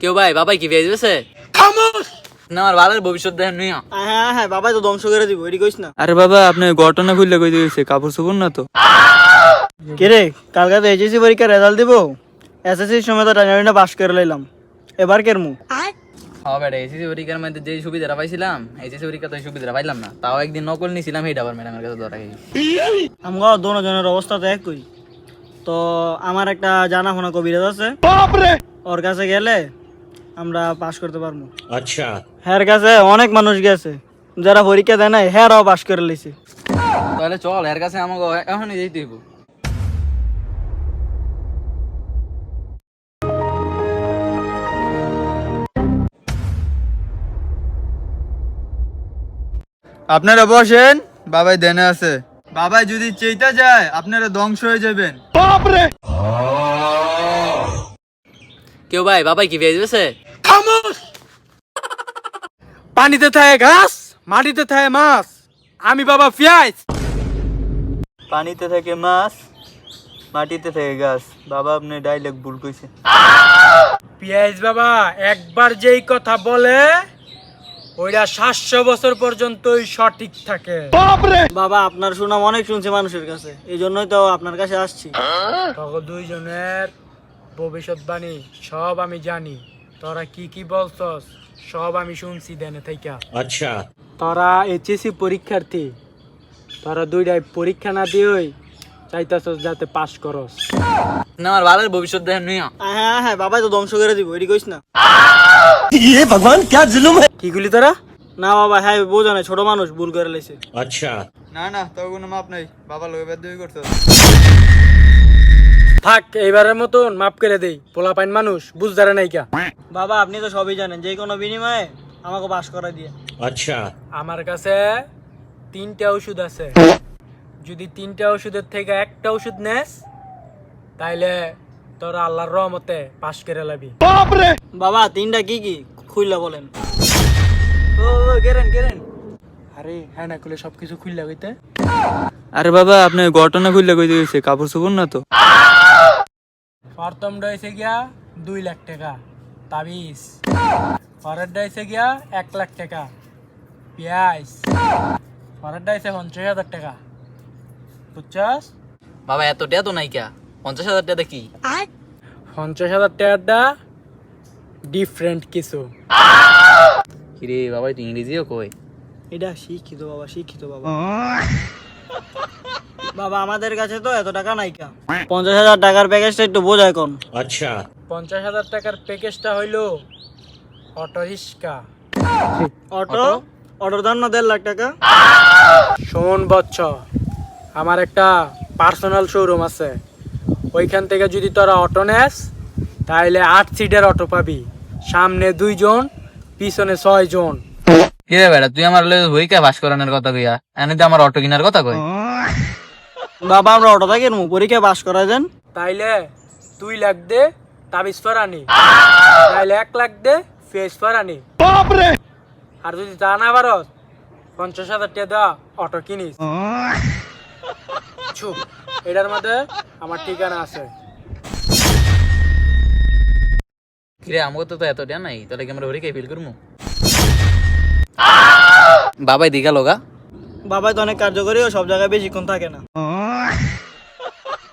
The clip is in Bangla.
কেউ ভাই বাবাই কি পেয়ে যাবে না আমার ভালোর ভবিষ্যৎ দেখেন নিয়া। হ্যাঁ হ্যাঁ বাবাই তো ধ্বংস করে দিব, এটি কইস না। আরে বাবা আপনি ঘটনা খুললে কই দিয়েছে কাপড় চোপড় না তো। কিরে কালকে তো এইচএসসি পরীক্ষার রেজাল্ট দিব, এসএসসির সময় তো টাইনা পাস করে লাইলাম, এবার কেরমু? হ্যাঁ বেটা, এসএসসি পরীক্ষার মধ্যে যে সুবিধাটা পাইছিলাম এইচএসসি পরীক্ষা তো এই সুবিধাটা পাইলাম না। তাও একদিন নকল নিছিলাম, এইটা আবার ম্যাডামের কাছে ধরা গেছে। আমরা দুজনের অবস্থা তো একই। তো আমার একটা জানাশোনা কবিরাজ আছে, ওর কাছে গেলে আমরা পাস করতে পারবো। अच्छा হ্যার কাছে অনেক মানুষ গেছে, যারা পরীক্ষা দেয় নাই হ্যারাও পাস করে লিছে। তাহলে চল এর কাছে আমাকে এখনই যেতে হইব। আপনারা বসেন, বাবাই দেনে আছে। বাবাই যদি চেইতা যায় আপনারা ধ্বংস হয়ে যাবেন। কেউ ভাই বাবাই কি পেয়ে যাবে? পানিতে থাকে ঘাস, মাটিতে থাকে মাছ, আমি বাবা পেঁয়াজ। পানিতে থাকে মাছ, মাটিতে থাকে গাছ। বাবা আপনি ডাইলগ ভুল কইছেন। পেঁয়াজ বাবা একবার যেই কথা বলে ওইটা 700 বছর পর্যন্তই সঠিক থাকে। বাবা আপনার সুনাম অনেক শুনছে মানুষের কাছে, এই জন্যই তো আপনার কাছে আসছি। তখন দুইজনের ভবিষ্যৎবাণী সব আমি জানি, তোরা কি কি বলছস সব আমি শুনছি দেনে থাইকা। अच्छा তোরা এইচএসসি পরীক্ষার্থী, তোরা দুইটাই পরীক্ষা না দিয়েই চাইতাছস যাতে পাস করস। না আমার ভালোর ভবিষ্যৎ দেখেন নিয়া। হ্যাঁ হ্যাঁ বাবাই তো ধ্বংস করে দিব, এটি কইস না। কি গুলি তোরা? না বাবা হ্যাঁ বোঝা নাই, ছোট মানুষ ভুল করে লাইছে। अच्छा না না তো কোনো মাপ নাই, বাবা লোকে বেদবি করতে। থাক এইবারের মতন মাফ করে দেই, পোলা পাইন মানুষ বুঝদারে নাইকা। বাবা আপনি তো সবই জানেন, যে কোনো বিনিময়ে আমাকে পাস করা দিয়ে। अच्छा আমার কাছে 3টা ওষুধ আছে, যদি 3টা ওষুধের থেকে একটা ওষুধ নেস তাইলে তোরা আল্লাহর রহমতে পাস করে লাবি। বাবা 3টা কি কি খুইলা বলেন। ও গেরেন গেরেন। আরে হ্যাঁ না করলে সবকিছু খুললা গইতে। আরে বাবা আপনি ঘটনা খুললে কই দিয়েছে কাপড় চোপড় না তো। প্রথমটা হয়েছে গিয়া 2 লাখ টাকা তাবিজ, পরেরটা হয়েছে গিয়া 1 লাখ টাকা পেঁয়াজ, পরেরটা হয়েছে 50,000 টাকা। বুঝছস? বাবা এত টাকা তো নাই কা, 50,000 টাকা কি? 50,000 টাকাটা ডিফারেন্ট কিছু। কিরে বাবা তুই ইংরেজিও কই? এটা শিক্ষিত বাবা, শিক্ষিত বাবা। বাবা আমাদের কাছে তো এত টাকা নাই কা, 50,000 টাকার প্যাকেজটা একটু বোঝায় কোন। अच्छा 50,000 টাকার প্যাকেজটা হইলো অটো রিক্সা। অটো অটোর দাম না 1.5 লাখ টাকা। শোন বচ্চ, আমার একটা পার্সোনাল শোরুম আছে, ওইখান থেকে যদি তোরা অটো নেস তাহলে 8 সিটের অটো পাবি, সামনে 2 জন পিছনে 6 জন। কিরে বেটা তুই আমার ভইকা পাস করানোর কথা কইয়া এনে তো আমার অটো কেনার কথা কই। বাবা আমরা অটোটা কিনবো, পরীক্ষা পাস করা দেন। তাইলে 2 লাখ দে তাবিজ ফরানি, তাইলে 1 লাখ দে ফেস ফরানি। আর যদি তা না পারস 50,000 টাকা দেওয়া অটো কিনিস। চুপ, এটার মধ্যে আমার ঠিকানা আছে। কিরে আমাকে তো এত টাকা নাই, তাহলে কি আমরা হরিকে ফিল করবো? বাবাই দিঘা লগা। বাবাই তো অনেক কার্যকরী ও সব জায়গায় বেশিক্ষণ থাকে না।